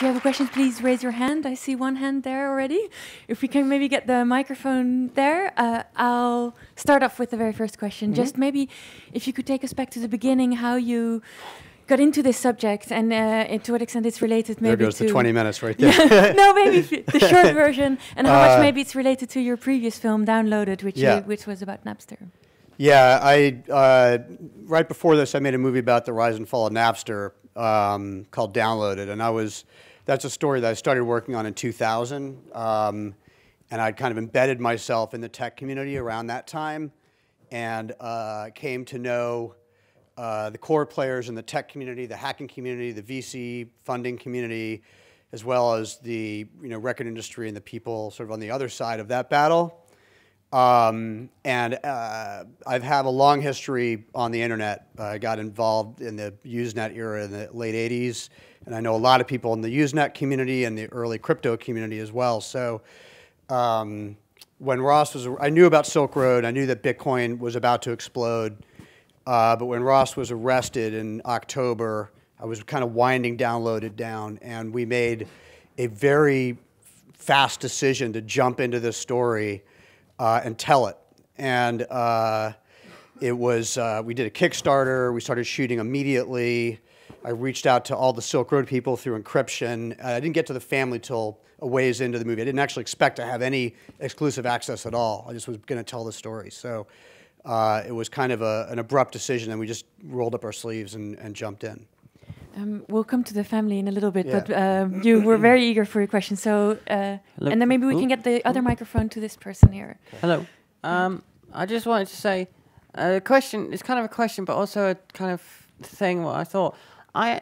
if you have a question, please raise your hand. I see one hand there already. If we can maybe get the microphone there, I'll start off with the very first question. Just maybe if you could take us back to the beginning, how you got into this subject and to what extent it's related maybe there goes to... the 20 minutes right there. No, maybe the short version, and how much maybe it's related to your previous film, Downloaded, which was about Napster. Yeah, right before this, I made a movie about the rise and fall of Napster called Downloaded, and that's a story that I started working on in 2000, and I'd kind of embedded myself in the tech community around that time, and came to know the core players in the tech community, the hacking community, the VC funding community, as well as the record industry and the people sort of on the other side of that battle. And I've had a long history on the internet. I got involved in the Usenet era in the late 80s, and I know a lot of people in the Usenet community and the early crypto community as well. So when Ross was, I knew about Silk Road, I knew that Bitcoin was about to explode, but when Ross was arrested in October, I was kind of winding Downloaded down, and we made a very fast decision to jump into this story and tell it. And it was, we did a Kickstarter, we started shooting immediately. I reached out to all the Silk Road people through encryption. I didn't get to the family till a ways into the movie. I didn't actually expect to have any exclusive access at all. I just was gonna tell the story. So it was kind of an abrupt decision, and we just rolled up our sleeves and jumped in. We'll come to the family in a little bit, but you were very eager for your question. So, and then maybe we can get the other microphone to this person here. Hello. I just wanted to say, a question. It's kind of a question, but also a kind of thing. What I thought. I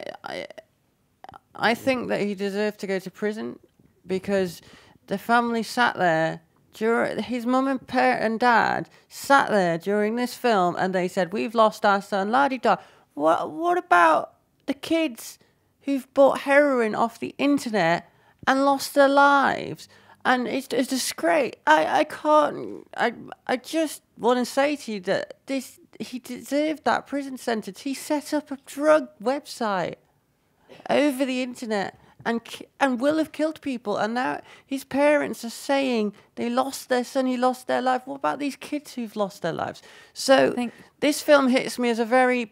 think that he deserved to go to prison because the family sat there. His mum and dad sat there during this film, and they said, "We've lost our son, la-di-da." What about the kids who've bought heroin off the internet and lost their lives? And it's just great. I just want to say to you that he deserved that prison sentence. He set up a drug website over the internet and will have killed people. And now his parents are saying they lost their son, he lost their life. What about these kids who've lost their lives? So this film hits me as a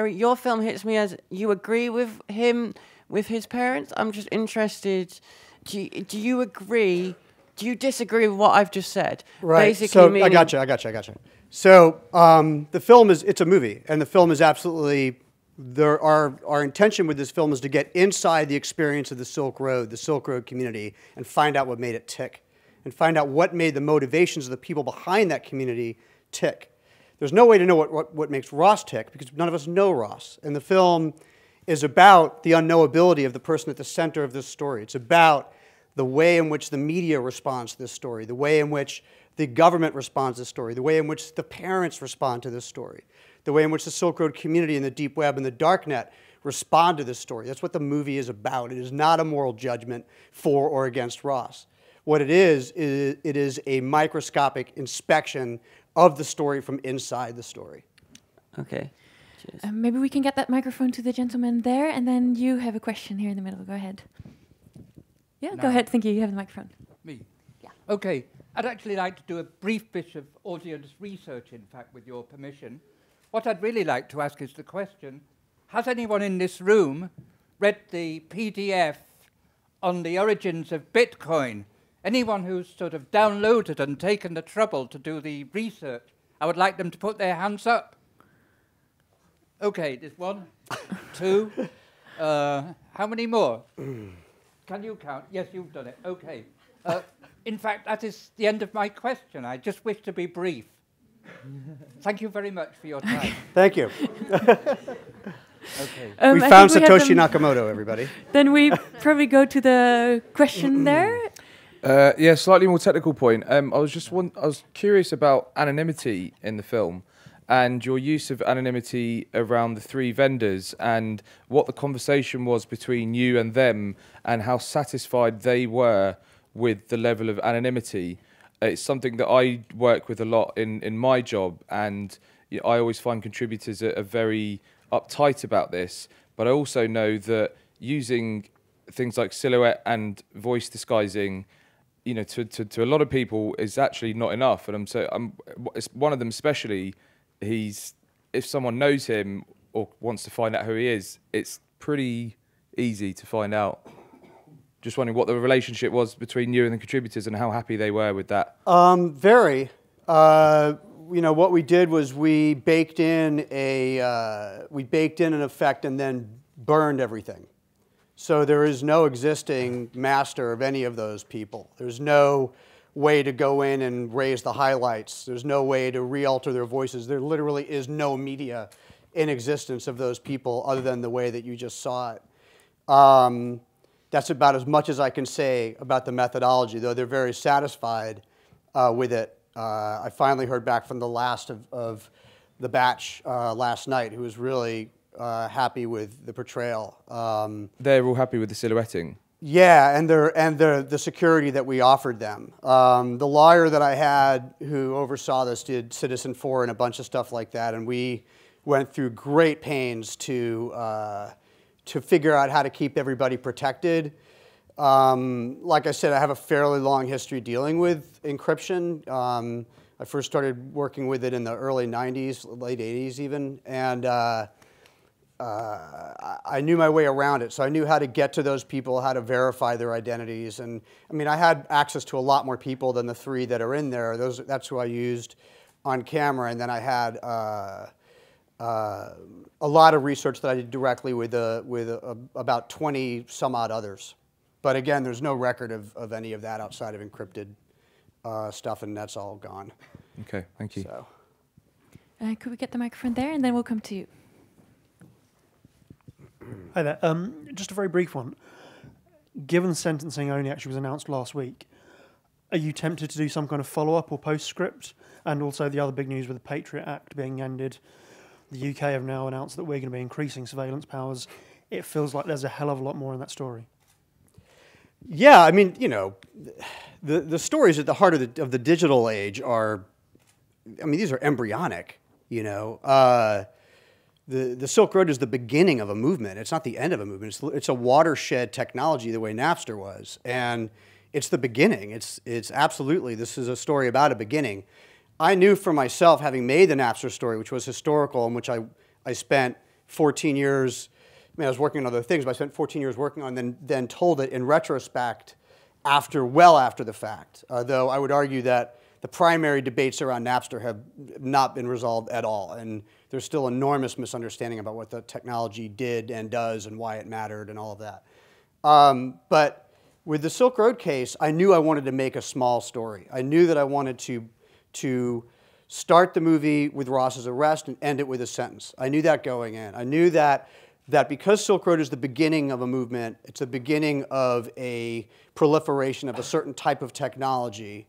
your film hits me as you agree with him, with his parents. I'm just interested, do you agree, do you disagree with what I've just said? Right, Basically so meaning, I got you. So the film it's a movie, and the film is absolutely, our intention with this film is to get inside the experience of the Silk Road community, and find out what made it tick, and find out what made the motivations of the people behind that community tick. There's no way to know what makes Ross tick, because none of us know Ross. And the film is about the unknowability of the person at the center of this story. It's about the way in which the media responds to this story, the way in which the government responds to this story, the way in which the parents respond to this story, the way in which the Silk Road community and the Deep Web and the Darknet respond to this story. That's what the movie is about. It is not a moral judgment for or against Ross. What it is a microscopic inspection of the story from inside the story. Okay. Cheers. Maybe we can get that microphone to the gentleman there, and then you have a question here in the middle. Go ahead. Yeah, go ahead. Thank you. You have the microphone. Me? Yeah. Okay. I'd actually like to do a brief bit of audience research, in fact, with your permission. What I'd really like to ask is the question, has anyone in this room read the PDF on the origins of Bitcoin? Anyone who's sort of downloaded and taken the trouble to do the research, I would like them to put their hands up. Okay, there's 1, 2, how many more? Can you count? Yes, you've done it. Okay. In fact, that is the end of my question. I just wish to be brief. Thank you very much for your time. Thank you. Okay. We found Satoshi Nakamoto, everybody. Then we probably go to the question there. Yeah, slightly more technical point. I was curious about anonymity in the film, and your use of anonymity around the 3 vendors, and what the conversation was between you and them, and how satisfied they were with the level of anonymity. It's something that I work with a lot in my job, and I always find contributors are very uptight about this. But I also know that using things like silhouette and voice disguising, you know, to a lot of people is actually not enough. And it's one of them especially. If someone knows him or wants to find out who he is, it's pretty easy to find out. Just wondering what the relationship was between you and the contributors and how happy they were with that. Very. You know, what we did was we baked in an effect and then burned everything. So there is no existing master of any of those people. There's no way to go in and raise the highlights. There's no way to re-alter their voices. There literally is no media in existence of those people other than the way that you just saw it. That's about as much as I can say about the methodology, though they're very satisfied with it. I finally heard back from the last of the batch last night, who was really happy with the portrayal. They're all happy with the silhouetting. Yeah, and the security that we offered them. The lawyer that I had who oversaw this did Citizen 4 and a bunch of stuff like that, and we went through great pains to figure out how to keep everybody protected. Like I said, I have a fairly long history dealing with encryption. I first started working with it in the early 90s, late 80s even, and I knew my way around it. So I knew how to get to those people, how to verify their identities. And I mean, I had access to a lot more people than the 3 that are in there. That's who I used on camera. And then I had a lot of research that I did directly with about 20 some odd others. But again, there's no record of any of that outside of encrypted stuff, and that's all gone. Okay, thank you. So. Could we get the microphone there, and then we'll come to you. Hi there. Just a very brief one. Given sentencing only actually was announced last week, are you tempted to do some kind of follow-up or postscript? And also the other big news with the Patriot Act being ended, the UK have now announced that we're going to be increasing surveillance powers. It feels like there's a hell of a lot more in that story. Yeah, I mean, you know, the stories at the heart of the digital age are, I mean, these are embryonic, you know. The Silk Road is the beginning of a movement. It's not the end of a movement. It's a watershed technology the way Napster was. And it's the beginning. It's absolutely, this is a story about a beginning. I knew for myself, having made the Napster story, which was historical, in which I spent 14 years, I mean, I was working on other things, but I spent 14 years working on, then told it in retrospect, well after the fact. Though I would argue that the primary debates around Napster have not been resolved at all, and there's still enormous misunderstanding about what the technology did and does and why it mattered and all of that. But with the Silk Road case, I knew I wanted to make a small story. I knew that I wanted to start the movie with Ross's arrest and end it with a sentence. I knew that going in. I knew that because Silk Road is the beginning of a movement, it's the beginning of a proliferation of a certain type of technology,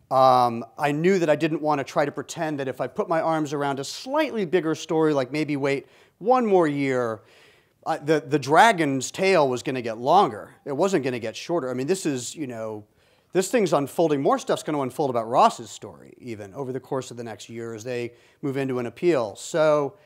I knew that I didn't want to try to pretend that if I put my arms around a slightly bigger story, like maybe wait one more year, the dragon's tail was going to get longer. It wasn't going to get shorter. I mean, this is, you know, this thing's unfolding. More stuff's going to unfold about Ross's story, even, over the course of the next year as they move into an appeal. So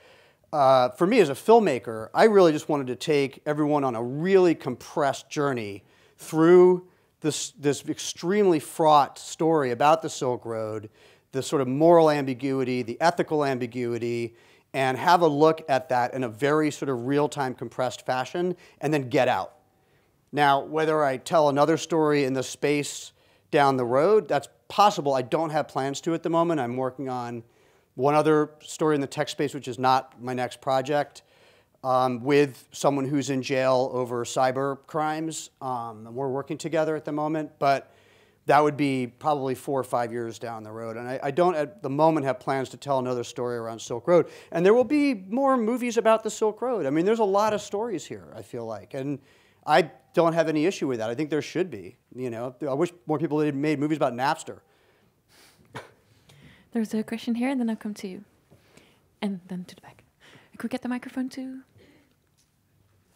for me as a filmmaker, I really just wanted to take everyone on a really compressed journey through this extremely fraught story about the Silk Road, the sort of moral ambiguity, the ethical ambiguity, and have a look at that in a very sort of real-time compressed fashion, and then get out. Now, whether I tell another story in the space down the road, that's possible. I don't have plans to at the moment. I'm working on one other story in the tech space, which is not my next project, with someone who's in jail over cyber crimes. And we're working together at the moment, but that would be probably 4 or 5 years down the road. And I don't at the moment have plans to tell another story around Silk Road. And there will be more movies about the Silk Road. I mean, there's a lot of stories here, I feel like. And I don't have any issue with that. I think there should be. You know, I wish more people had made movies about Napster. There's a question here, and then I'll come to you. And then to the back. Could we get the microphone too?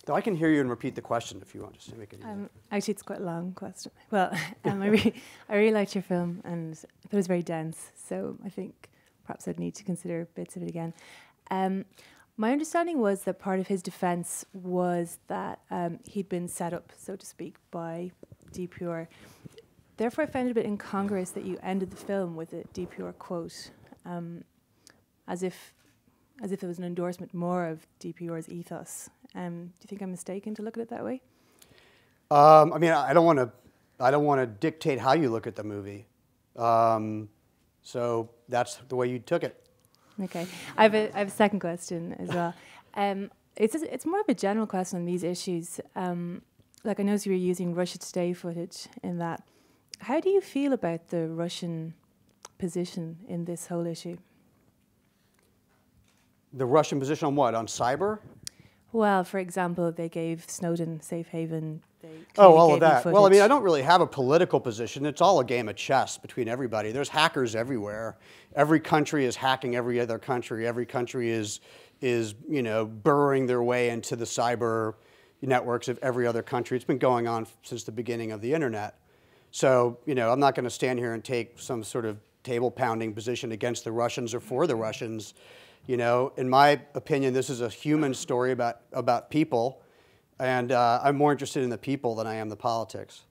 Though I can hear you and repeat the question if you want, just to make it easier. Actually, it's quite a long question. Well, I really liked your film, and I thought it was very dense, so I think perhaps I'd need to consider bits of it again. My understanding was that part of his defense was that he'd been set up, so to speak, by DPR. Therefore, I found it a bit incongruous that you ended the film with a DPR quote, as if it was an endorsement more of DPR's ethos. Do you think I'm mistaken to look at it that way? I mean, I don't want to dictate how you look at the movie. So that's the way you took it. Okay, I have a second question as well. It's more of a general question on these issues. Like I noticed you were using Russia Today footage in that. How do you feel about the Russian position in this whole issue? The Russian position on what? On cyber? Well, for example, they gave Snowden safe haven. All of that. Well, I mean, I don't really have a political position. It's all a game of chess between everybody. There's hackers everywhere. Every country is hacking every other country. Every country is burrowing their way into the cyber networks of every other country. It's been going on since the beginning of the internet. So, I'm not going to stand here and take some sort of table-pounding position against the Russians or for the Russians. In my opinion, this is a human story about people. And I'm more interested in the people than I am the politics.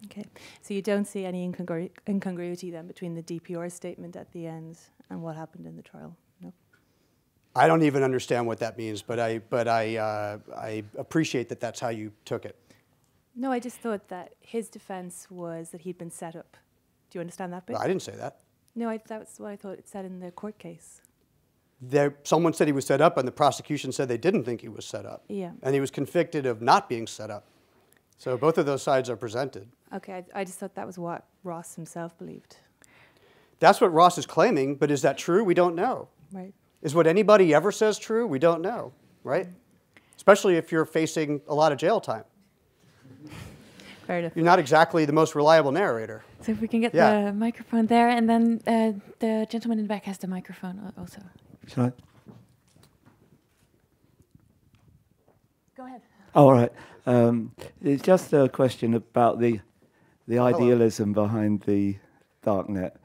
Okay. So you don't see any incongruity then between the DPR statement at the end and what happened in the trial? No? I don't even understand what that means, but I appreciate that that's how you took it. No, I just thought that his defense was that he'd been set up. Do you understand that bit? I didn't say that. No, that's what I thought it said in the court case. Someone said he was set up, and the prosecution said they didn't think he was set up. Yeah. And he was convicted of not being set up. So both of those sides are presented. Okay, I just thought that was what Ross himself believed. That's what Ross is claiming, but is that true? We don't know. Right. Is what anybody ever says true? We don't know, right? Especially if you're facing a lot of jail time. Fair enough. You're not exactly the most reliable narrator. So if we can get the microphone there, and then the gentleman in the back has the microphone also. Shall I? Go ahead. All right. It's just a question about the idealism behind the darknet.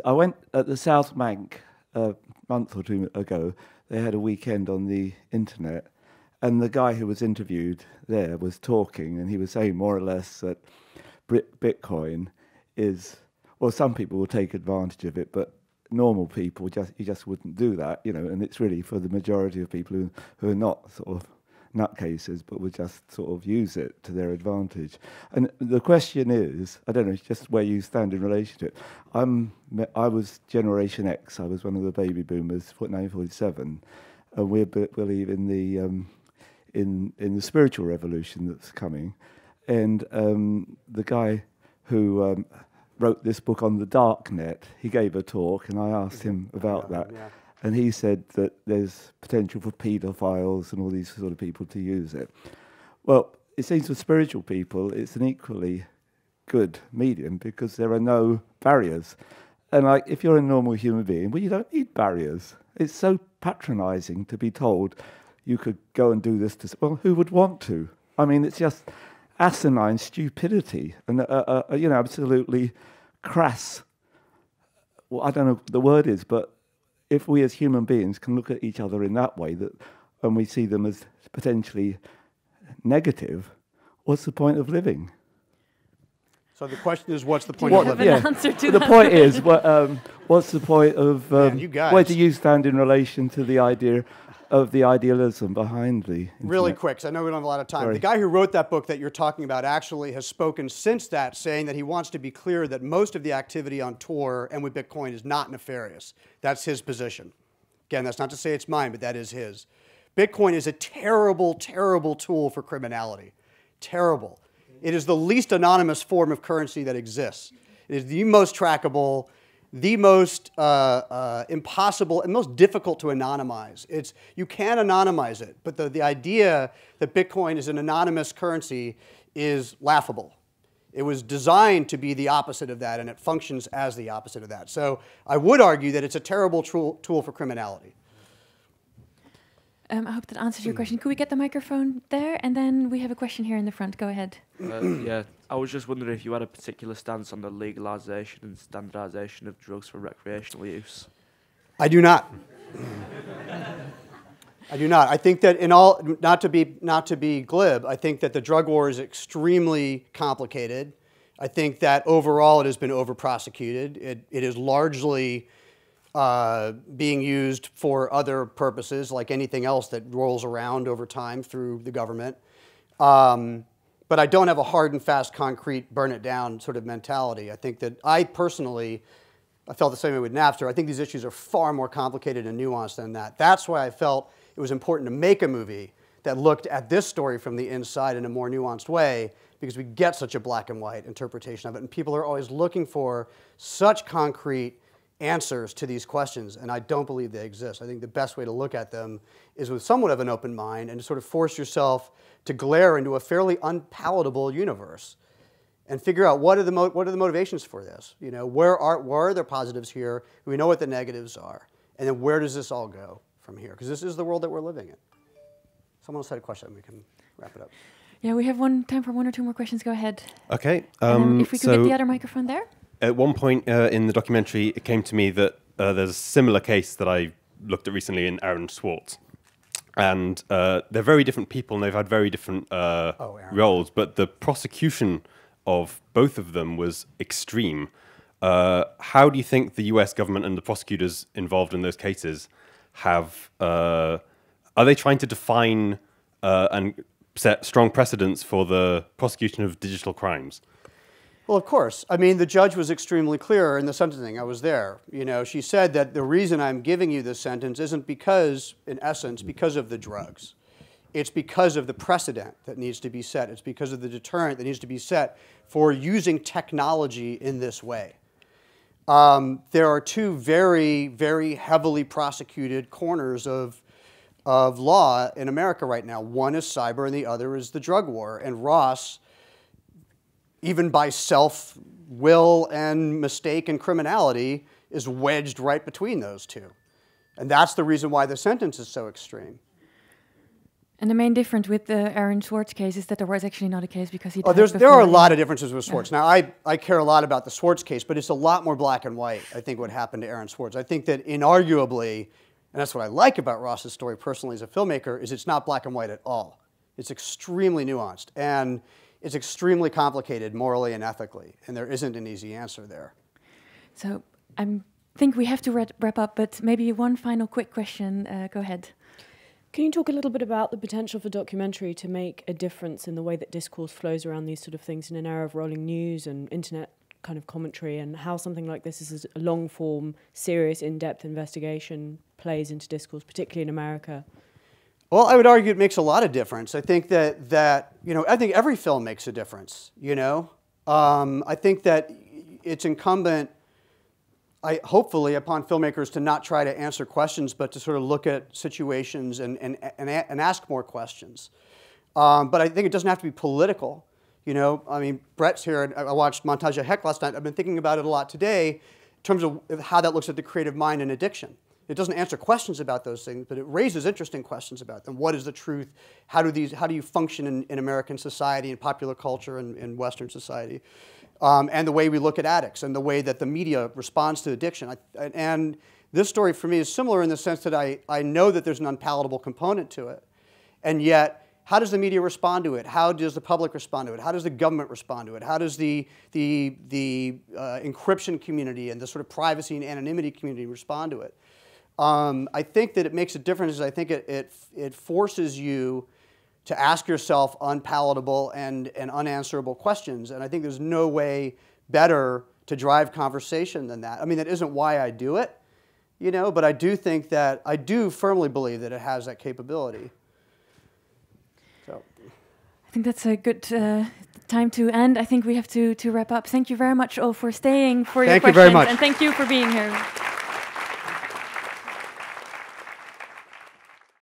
I went at the South Bank a month or two ago. They had a weekend on the internet, and the guy who was interviewed there was talking, and he was saying more or less that Bitcoin is, well, some people will take advantage of it, but normal people you just wouldn't do that, and it's really for the majority of people who are not sort of nutcases, but would just sort of use it to their advantage. And the question is, I don't know, it's just where you stand in relation to it. I was Generation X. I was one of the baby boomers, 1947, and we believe in the spiritual revolution that's coming. And the guy who wrote this book on the darknet, he gave a talk, and I asked him about that. Yeah. And he said that there's potential for paedophiles and all these sort of people to use it. Well, it seems for spiritual people, it's an equally good medium because there are no barriers. And if you're a normal human being, well, you don't need barriers. It's so patronizing to be told you could go and do this well, who would want to? I mean, it's just asinine stupidity and, absolutely crass. Well, I don't know what the word is, but if we as human beings can look at each other in that way, and we see them as potentially negative, what's the point of living? So the question is, what's the point of living? An answer to the that? point is, what's the point of, you guys. Where do you stand in relation to the idea of the idealism behind the internet? Really quick, because I know we don't have a lot of time. Sorry. The guy who wrote that book that you're talking about actually has spoken since that, saying that he wants to be clear that most of the activity on Tor and with Bitcoin is not nefarious. That's his position. Again, that's not to say it's mine, but that is his. Bitcoin is a terrible, terrible tool for criminality. Terrible. It is the least anonymous form of currency that exists. It is the most trackable, the most impossible and most difficult to anonymize. You can anonymize it, but the idea that Bitcoin is an anonymous currency is laughable. It was designed to be the opposite of that, and it functions as the opposite of that. So I would argue that it's a terrible tool for criminality. I hope that answers your question. Could we get the microphone there? And then we have a question here in the front. Go ahead. Yeah, I was just wondering if you had a particular stance on the legalization and standardization of drugs for recreational use. I do not. I do not. I think that in all, not to be glib, I think that the drug war is extremely complicated. I think that overall it has been over-prosecuted. It is largely being used for other purposes, like anything else that rolls around over time through the government. But I don't have a hard and fast, concrete, burn it down sort of mentality. I think that I felt the same way with Napster. I think these issues are far more complicated and nuanced than that. That's why I felt it was important to make a movie that looked at this story from the inside in a more nuanced way, because we get such a black and white interpretation of it. And people are always looking for such concrete answers to these questions, and I don't believe they exist. I think the best way to look at them is with somewhat of an open mind and to sort of force yourself to glare into a fairly unpalatable universe and figure out what are the motivations for this. You know, where are there positives here? We know what the negatives are, and then where does this all go from here? Because this is the world that we're living in. Someone else had a question. We can wrap it up. Yeah, we have time for 1 or 2 more questions. Go ahead. Okay. If we could get the other microphone there. At one point in the documentary, it came to me that there's a similar case that I looked at recently in Aaron Swartz. And they're very different people, and they've had very different roles. But the prosecution of both of them was extreme. How do you think the US government and the prosecutors involved in those cases are they trying to define and set strong precedents for the prosecution of digital crimes? Well, of course. I mean, the judge was extremely clear in the sentencing. I was there. You know, she said that the reason I'm giving you this sentence isn't because, in essence, because of the drugs. It's because of the precedent that needs to be set. It's because of the deterrent that needs to be set for using technology in this way. There are 2 very, very heavily prosecuted corners of law in America right now. One is cyber and the other is the drug war. And Ross, even by self-will and mistake and criminality, is wedged right between those 2. And that's the reason why the sentence is so extreme. And the main difference with the Aaron Swartz case is that there was actually not a case because he died there are a before. lot of differences with Swartz. Now, I care a lot about the Swartz case, but it's a lot more black and white, I think, what happened to Aaron Swartz. I think that inarguably, and that's what I like about Ross's story personally as a filmmaker, is it's not black and white at all. It's extremely nuanced, and it's extremely complicated morally and ethically, and there isn't an easy answer there. So I think we have to wrap up, but maybe one final quick question. Go ahead. Can you talk a little bit about the potential for documentary to make a difference in the way that discourse flows around these sort of things in an era of rolling news and internet kind of commentary, and how something like this is a long-form, serious, in-depth investigation plays into discourse, particularly in America? Well, I would argue it makes a lot of difference. I think that you know, I think every film makes a difference, you know. I think that it's incumbent, hopefully, upon filmmakers to not try to answer questions, but to sort of look at situations and ask more questions. But I think it doesn't have to be political. You know, I mean, Brett's here, and I watched Montage of Heck last night. I've been thinking about it a lot today in terms of how that looks at the creative mind and addiction. It doesn't answer questions about those things, but it raises interesting questions about them. What is the truth? How do you function in American society and popular culture and in Western society? And the way we look at addicts and the way that the media responds to addiction. And this story for me is similar in the sense that I know that there's an unpalatable component to it. And yet, how does the media respond to it? How does the public respond to it? How does the government respond to it? How does the encryption community and the sort of privacy and anonymity community respond to it? I think that it makes a difference. I think it forces you to ask yourself unpalatable and unanswerable questions. And I think there's no way better to drive conversation than that. I mean, that isn't why I do it, you know, but I do think that, I do firmly believe that it has that capability. So I think that's a good time to end. I think we have to wrap up. Thank you very much all for staying, for your questions. Thank you very much. And thank you for being here.